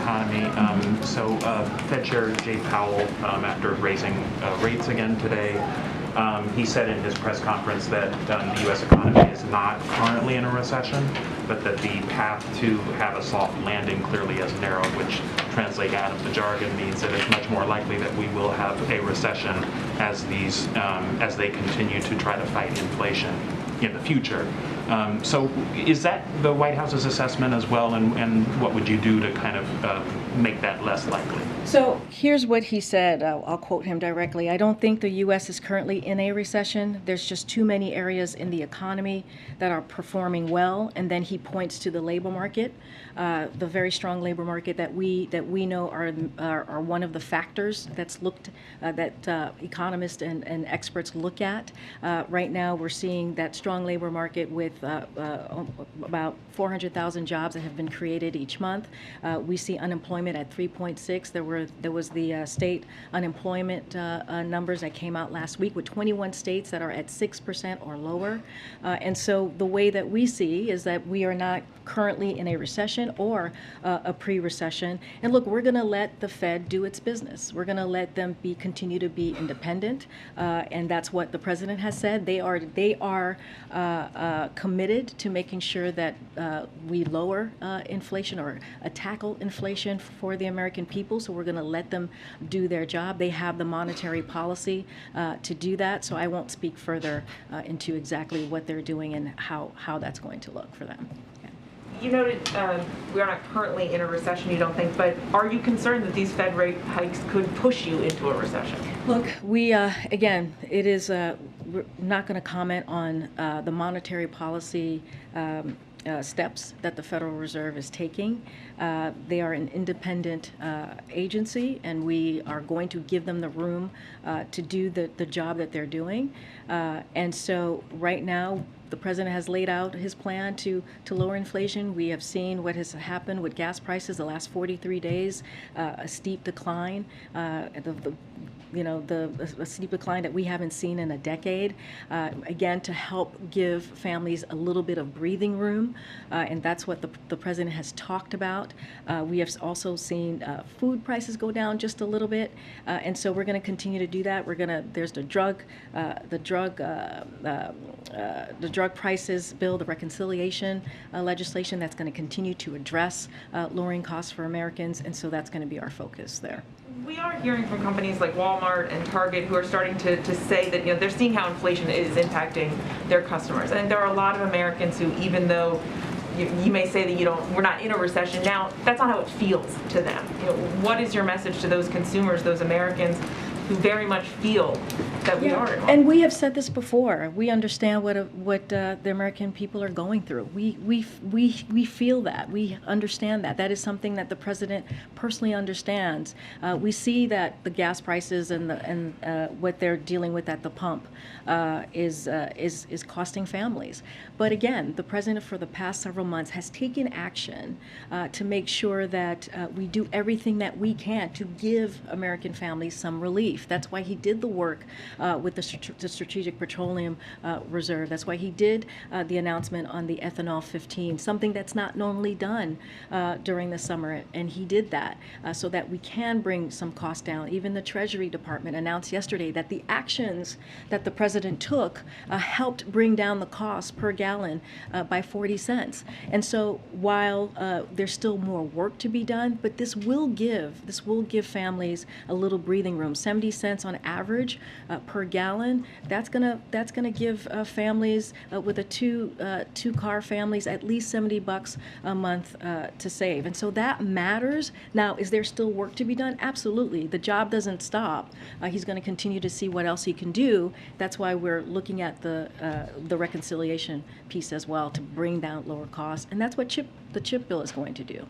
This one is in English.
economy. Fed Chair Jay Powell, after raising rates again today, he said in his press conference that the U.S. economy is not currently in a recession, but that the path to have a soft landing clearly has narrowed, which translated out of the jargon means that it's much more likely that we will have a recession as they continue to try to fight inflation in the future. So is that the White House's assessment as well, and what would you do to kind of make that less likely? So here's what he said. I'll quote him directly. "I don't think the U.S. is currently in a recession. There's just too many areas in the economy that are performing well." And then he points to the labor market, the very strong labor market that we know are one of the factors that economists and experts look at. Right now, we're seeing that strong labor market with about 400,000 jobs that have been created each month. We see unemployment at 3.6. There was the state unemployment numbers that came out last week with 21 states that are at 6% or lower. And so the way that we see is that we are not currently in a recession or a pre-recession. And look, we're going to let the Fed do its business. We're going to let them continue to be independent, and that's what the president has said. They are committed to making sure that we lower inflation or tackle inflation for the American people. So we're going to let them do their job. They have the monetary policy to do that. So I won't speak further into exactly what they're doing and how that's going to look for them. You noted we are not currently in a recession, you don't think, but are you concerned that these Fed rate hikes could push you into a recession? Look, again, it is, we're not going to comment on the monetary policy steps that the Federal Reserve is taking. They are an independent agency, and we are going to give them the room to do the job that they're doing. And so right now, the president has laid out his plan to lower inflation. We have seen what has happened with gas prices the last 43 days, a steep decline. A steep decline that we haven't seen in a decade, again, to help give families a little bit of breathing room, and that's what the president has talked about. We have also seen food prices go down just a little bit, and so we're going to continue to do that. There's the drug prices bill, the reconciliation legislation that's going to continue to address lowering costs for Americans, and so that's going to be our focus there. We are hearing from companies like Walmart and Target who are starting to say that they're seeing how inflation is impacting their customers, and there are a lot of Americans who, even though you may say that we're not in a recession now, that's not how it feels to them. What is your message to those consumers, those Americans who very much feel that we are in one? And we have said this before. We understand what the American people are going through. We feel that. We understand that. That is something that the president personally understands. We see that the gas prices and what they're dealing with at the pump is costing families. But again, the president for the past several months has taken action to make sure that we do everything that we can to give American families some relief. That's why he did the work with the Strategic Petroleum Reserve. That's why he did the announcement on the ethanol 15, something that's not normally done during the summer. And he did that so that we can bring some costs down. Even the Treasury Department announced yesterday that the actions that the president took helped bring down the cost per gallon by 40 cents. And so while there's still more work to be done, but this will give families a little breathing room. 70 cents on average per gallon. That's gonna give families with a two-car families at least $70 a month to save. And so that matters. Now, is there still work to be done? Absolutely. The job doesn't stop. He's going to continue to see what else he can do. That's why we're looking at the reconciliation piece as well to bring down lower costs, and that's what the chip bill is going to do.